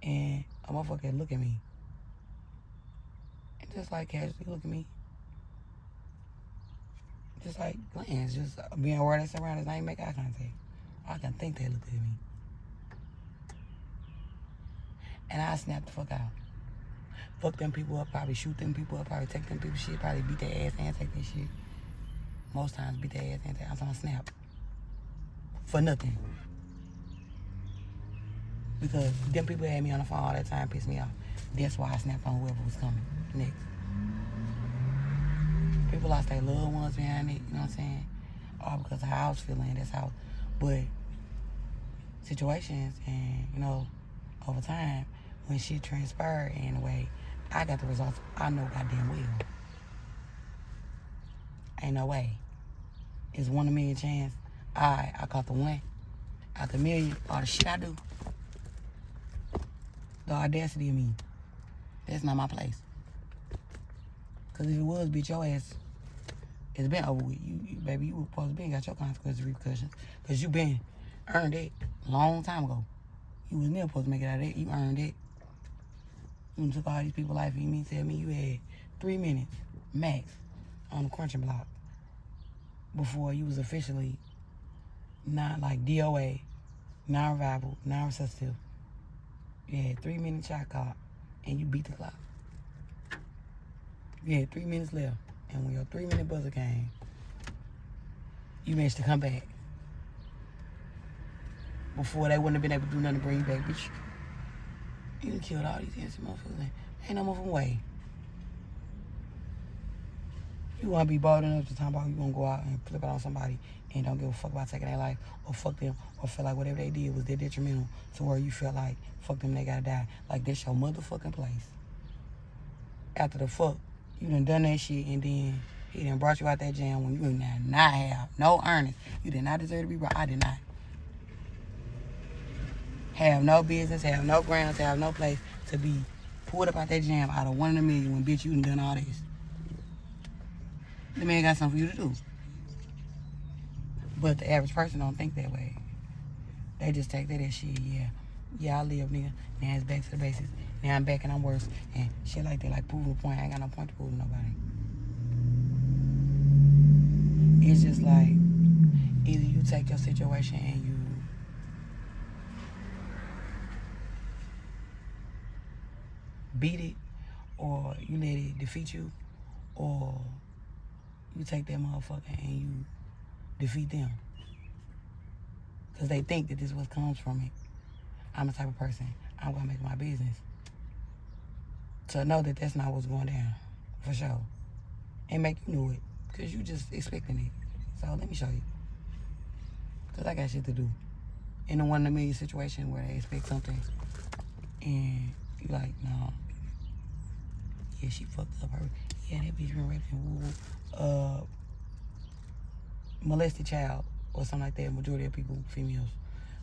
And a motherfucker look at me. And just like casually look at me. Just like glance, just being aware that's around us, I ain't make eye contact. I can think they look at me. And I snap the fuck out. Fuck them people up, probably shoot them people up, probably take them people shit, probably beat their ass and take their shit. Most times beat their ass and take. I'm trying to snap. For nothing. Because them people that had me on the phone all that time pissed me off. That's why I snapped on whoever was coming next. People lost their loved ones behind it, you know what I'm saying? All because of how I was feeling, that's how. But situations and, you know, over time, when shit transpired in a way, I got the results, I know goddamn well. Ain't no way. It's 1 in a million chance. I caught the one. Out the million, all the shit I do. The audacity of me. That's not my place. Because if it was, bitch, your ass, it's been over with. You baby, you were supposed to be got your consequences, repercussions. Because you been earned it a long time ago. You was never supposed to make it out of it. You earned it. You took all these people's life and you mean tell me you had 3 minutes max on the crunching block before you was officially not like DOA, non-revival, non-resuscitative. You had 3 minute shot clock and you beat the clock. You had 3 minutes left, and when your 3 minute buzzer came, you managed to come back. Before they wouldn't have been able to do nothing to bring you back, bitch. You done killed all these innocent motherfuckers. Ain't no motherfucking way. You wanna be bold enough to talk about you gonna go out and flip it on somebody and don't give a fuck about taking their life or fuck them or feel like whatever they did was their detrimental to where you feel like fuck them, they gotta die. Like that's your motherfucking place. After the fuck, you done that shit and then he done brought you out that jam when you did not have no earnings. You did not deserve to be brought. I did not. Have no business, have no grounds, have no place to be pulled up out that jam out of 1 in a million when bitch you done all this. The man got something for you to do. But the average person don't think that way. They just take that as shit, yeah, I live, nigga. Now it's back to the basics. Now I'm back and I'm worse. And shit like that, like proving a point. I ain't got no point to prove to nobody. It's just like, either you take your situation and you beat it, or you let it defeat you, or you take that motherfucker and you defeat them. Because they think that this is what comes from it. I'm the type of person, I'm going to make my business to know that that's not what's going down, for sure. And make you know it, because you just expecting it. So let me show you. Because I got shit to do. In a 1 in a million situation where they expect something, and you like, no. Yeah, she fucked up her. Yeah, that bitch been raped and woo. Molested child or something like that. Majority of people, females,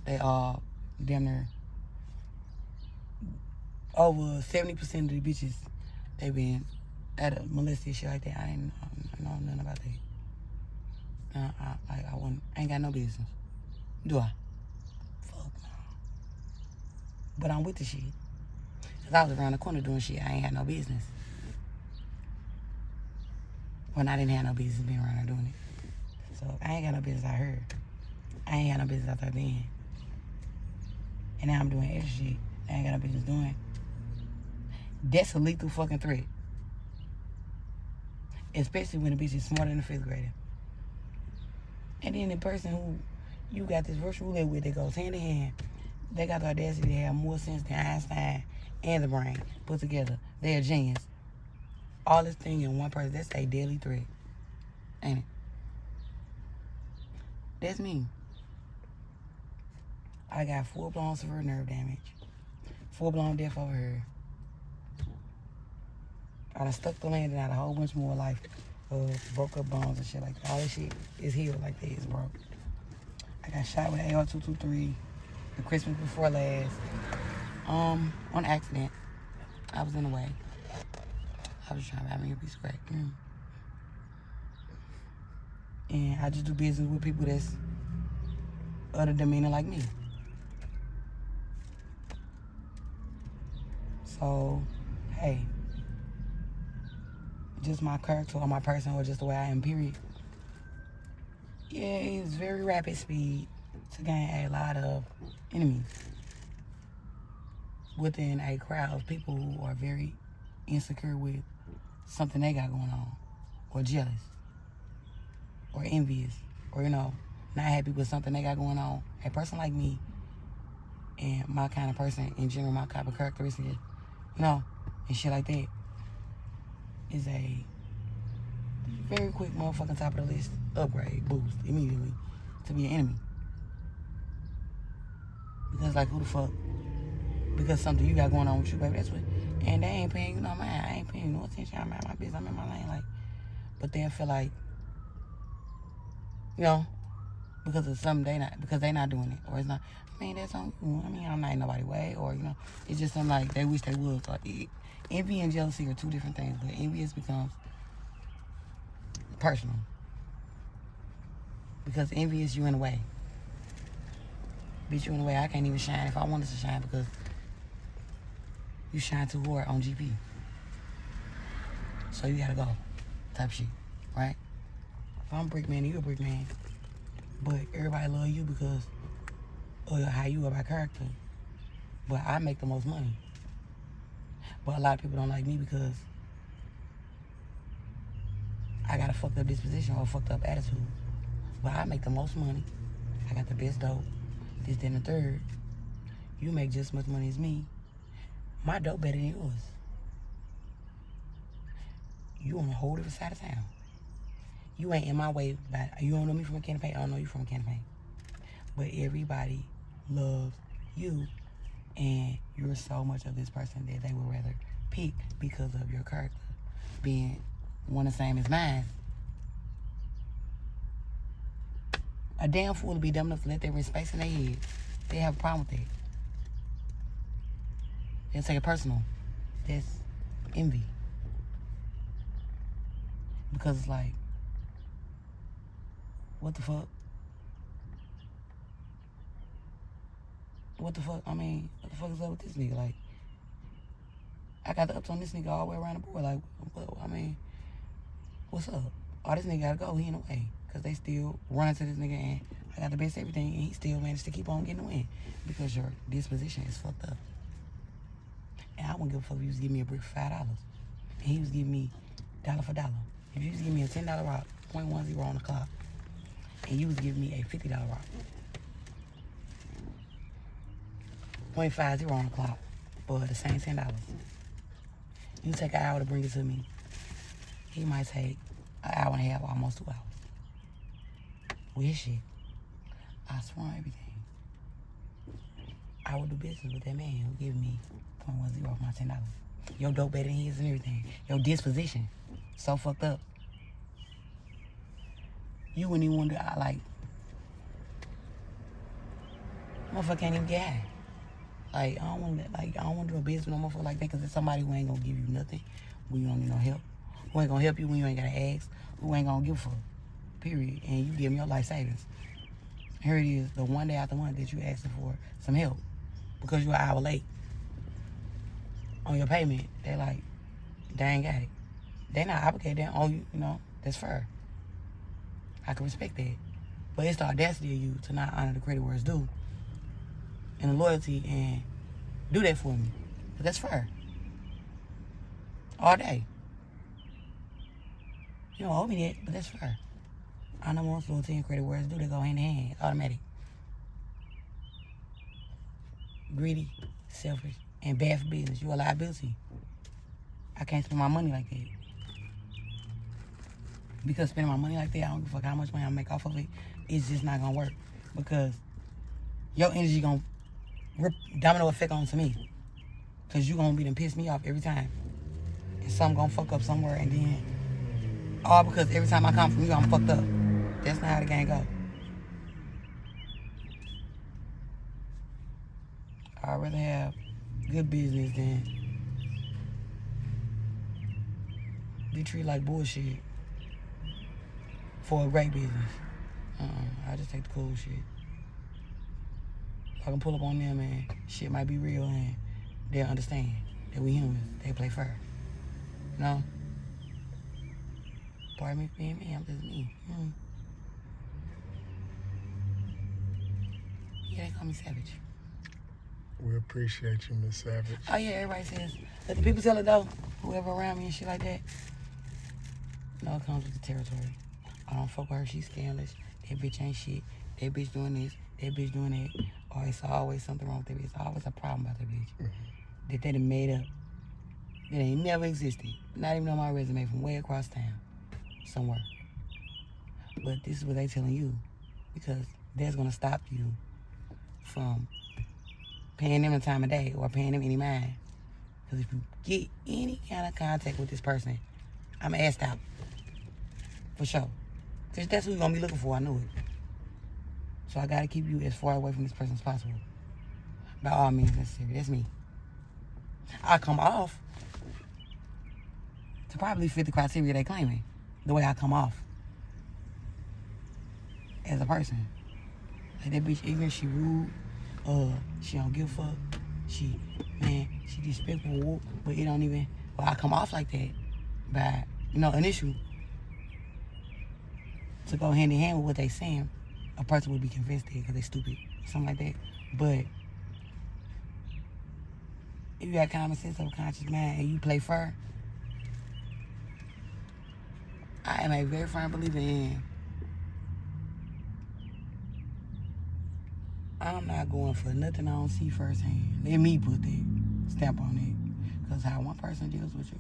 they are damn near over 70% of the bitches they been at a molested shit like that. I ain't know nothing about that. I ain't got no business. Do I? Fuck no. But I'm with the shit. Cause I was around the corner doing shit I ain't had no business. When I didn't have no business being around there doing it. So I ain't got no business out here. I ain't got no business out there then. And now I'm doing extra shit I ain't got no business doing. That's a lethal fucking threat. Especially when the bitch is smarter than a 5th grader. And then the person who you got this virtual roulette with that goes hand in hand, they got the audacity to have more sense than Einstein and the brain put together. They're a genius. All this thing in one person, that's a deadly threat. Ain't it? That's me. I got full-blown severe nerve damage. Full-blown death over here. I done stuck the landing out a whole bunch more life. Broke up bones and shit like that. All this shit is healed like that. It's broke. I got shot with an AR-223 the Christmas before last. On accident. I was in the way. I was trying to buy me a piece of crack. And I just do business with people that's other demeanor like me. So, hey, just my character or my person or just the way I am, period. Yeah, it's very rapid speed to gain a lot of enemies within a crowd of people who are very insecure with something they got going on, or jealous, or envious, or, not happy with something they got going on. A person like me and my kind of person in general, my type of characteristics, and shit like that, is a very quick motherfucking top of the list upgrade, boost, immediately to be an enemy. Because, like, who the fuck? Because something you got going on with you, baby, that's what. And they ain't paying you no mind. I ain't paying you no attention. I'm at my business. I'm in my lane. Like, but they'll feel like, you know, because of something because they not doing it. Or it's not, I mean, that's on you. I mean, I'm not in nobody's way. Or, you know, it's just something like they wish they would. So envy and jealousy are two different things. But envious becomes personal. Because envy is you in a way. Bitch, you in a way I can't even shine if I wanted to shine because you shine too hard on GP. So you gotta go. Type shit. Right? If I'm a brick man, you a brick man. But everybody love you because of how you are by character. But I make the most money. But a lot of people don't like me because I got a fucked up disposition or a fucked up attitude. But I make the most money. I got the best dope. This, then, the third. You make just as much money as me. My dope better than yours. You on a whole different side of town. You ain't in my way. You don't know me from a can of paint. I don't know you from a can of paint. But everybody loves you. And you're so much of this person that they would rather pick because of your character being one the same as mine. A damn fool to be dumb enough to let that space in their head. They have a problem with that. They'll take it personal. That's envy. Because it's like, what the fuck? What the fuck? I mean, what the fuck is up with this nigga? Like, I got the ups on this nigga all the way around the board. Like, I mean, what's up? Oh, this nigga gotta go. He in the way. Because they still run to this nigga and I got the best everything and he still managed to keep on getting the win. Because your disposition is fucked up. And I wouldn't give a fuck if you was giving me a brick for $5. And he was giving me dollar for dollar. If you was giving me a $10 rock, 0.10 on the clock, and you was giving me a $50 rock, 0.50 on the clock for the same $10. You take an hour to bring it to me. He might take an hour and a half, almost 2 hours. With his shit. I swear on everything. I would do business with that man who gave me 0.10 off my $10. Your dope better than his and everything. Your disposition. So fucked up. You wouldn't even wonder, motherfucker can't even get high. Like, I don't want to do a business with no motherfucker like that because it's somebody who ain't gonna give you nothing when you don't need no help. Who ain't gonna help you when you ain't gotta ask. Who ain't gonna give a fuck. Period. And you give them your life savings. Here it is, the one day out the month that you asking for some help because you're an hour late on your payment. They like, they ain't got it. They not obligated. They owe you, you know, that's fair. I can respect that. But it's the audacity of you to not honor the credit where it's due and the loyalty and do that for me. But that's fair. All day. You don't owe me that, but that's fair. I know most loyalty and credit where it's due, they go hand in hand, automatic. Greedy, selfish, and bad for business. You a liability. I can't spend my money like that. Because spending my money like that, I don't give a fuck how much money I make off of it, it's just not gonna work. Because your energy gonna rip domino effect onto me. Because you gonna be done piss me off every time. And something gonna fuck up somewhere and then, all because every time I come from you, I'm fucked up. That's not how the game go. I'd rather have good business than be treated like bullshit for a great business. I just take the cool shit. I can pull up on them and shit might be real and they'll understand that we humans. They play fair. You know? Pardon me for being me, I'm just me. Yeah, they call me Savage. We appreciate you, Miss Savage. Oh yeah, everybody says, let the people tell it though. Whoever around me and shit like that. No, it comes with the territory. I don't fuck with her, she's scandalous. That bitch ain't shit. That bitch doing this, that bitch doing that. Or it's always something wrong with that bitch. It's always a problem about that bitch. That they done made up. That ain't never existed. Not even on my resume from way across town. somewhere. But this is what they telling you, because that's gonna stop you from paying them the time of day or paying them any mind. Because if you get any kind of contact with this person, I'm assed out. For sure. Because that's who you're going to be looking for, I know it. So I got to keep you as far away from this person as possible. By all means necessary. That's me. I come off to probably fit the criteria they claiming. The way I come off. As a person. Like that bitch ignorant, she rude. She don't give a fuck. She disrespectful, but it don't even, well, I come off like that by, an issue. To go hand in hand with what they saying, a person would be convinced that because they stupid, something like that. But if you got common sense, subconscious mind, and you play fair, I am a very firm believer in, I'm not going for nothing I don't see firsthand. Let me put that stamp on it. Because how one person deals with you,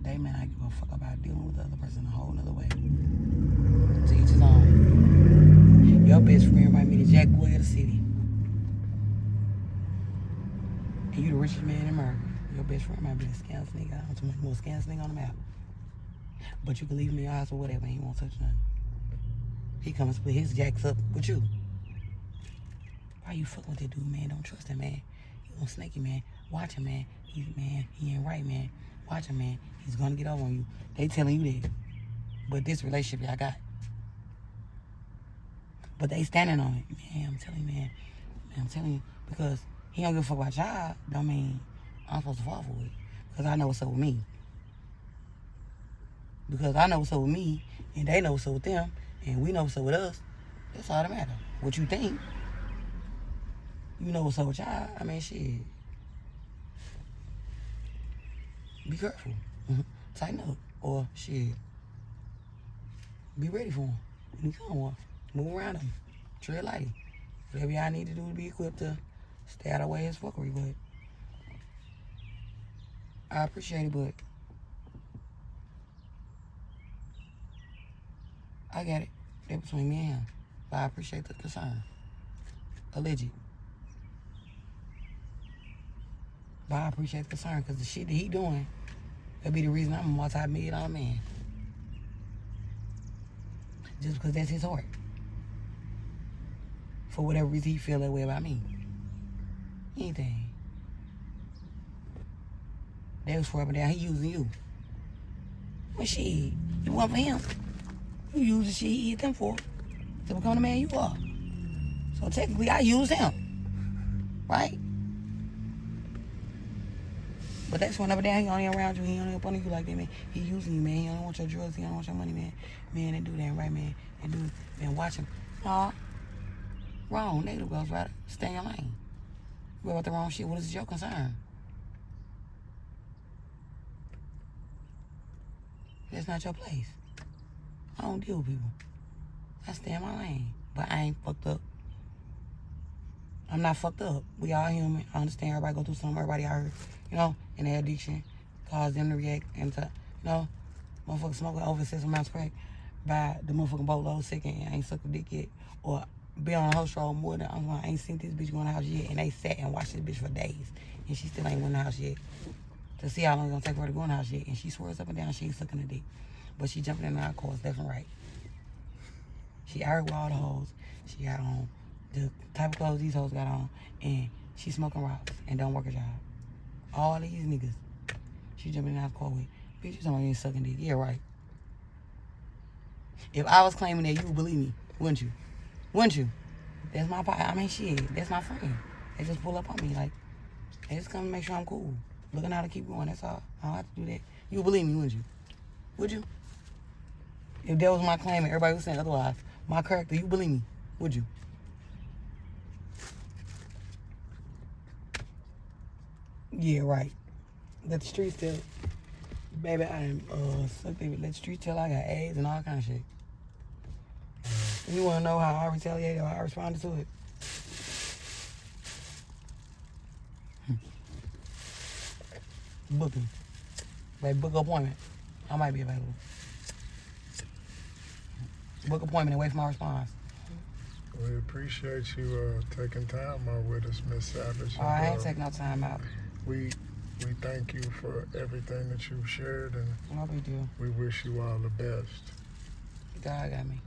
they may not give a fuck about dealing with the other person a whole nother way. To each his own. Your best friend might be the Jack Boy of the city. And you the richest man in America. Your best friend might be the scams nigga. I'm talking about the most scams nigga on the map. But you can leave him in your house or whatever and he won't touch nothing. He come and split his jacks up with you. Why you fucking with that dude, man? Don't trust him, man. He gonna snake you, man. Watch him, man. He ain't right, man. Watch him, man. He's gonna get over on you. They telling you that. But this relationship y'all got. But they standing on it. Man, I'm telling you, man. I'm telling you. Because he don't give a fuck about y'all, don't mean I'm supposed to fall for it. Because I know what's up with me. Because I know what's up with me, and they know what's up with them, and we know what's up with us. That's all that matters. What you think. You know what's up with y'all. I mean, shit. Be careful. Tighten up. Or, shit. Be ready for him. When he come one. Move around him. Tread light. Whatever y'all need to do to be equipped to stay out of the way of his fuckery, but I appreciate it, but I got it. They're between me and him. But I appreciate the concern. Alleged. But I appreciate the concern because the shit that he doing could be the reason I'm a multi-million-dollar man. Just because that's his heart. For whatever reason he feel that way about me. Anything. They was swerving down. He using you. But shit, you want for him. You use the shit he hit them for to become the man you are. So technically, I use him. Right? But that's whenever down, he only around you. He only up on you like that, man. He using you, man. He don't want your drugs. He don't want your money, man. Man, they do that, right, man? They do, man, watch him. No. Wrong. Negative goes right. Stay in your lane. You about the wrong shit. What is your concern? That's not your place. I don't deal with people. I stay in my lane. But I ain't fucked up. I'm not fucked up. We all human. I understand everybody go through something. Everybody out here, in their addiction. Cause them to react and to, motherfuckers smoking over 6 amounts crack by the motherfucking boatload second and ain't sucked a dick yet. Or be on a host roll more than I ain't seen this bitch go in the house yet. And they sat and watched this bitch for days. And she still ain't went in the house yet. To see how long it's gonna take for her to go in the house yet. And she swears up and down she ain't sucking a dick. But she jumping in the course left and right. She out with all the hoes. She got on the type of clothes these hoes got on. And she smoking rocks and don't work a job. All these niggas. She jumping in the car with, bitch, you talking about you ain't sucking dick. Yeah, right. If I was claiming that, you would believe me, wouldn't you? Wouldn't you? That's my part. I mean, shit, that's my friend. They just pull up on me like, they just come to make sure I'm cool. Looking how to keep going, that's all. I don't have to do that. You would believe me, wouldn't you? Would you? If that was my claim and everybody was saying otherwise, my character, you believe me, would you? Yeah, right. Let the streets tell. Baby, I am sucked in. Let the streets tell I got AIDS and all kind of shit. You want to know how I retaliated or how I responded to it? Booking. Like book appointment. I might be available. Book appointment and wait for my response. We appreciate you taking time out with us, Miss Savage. Oh, I ain't taking no time out. We thank you for everything that you've shared, and No big deal. we wish you all the best. God got me.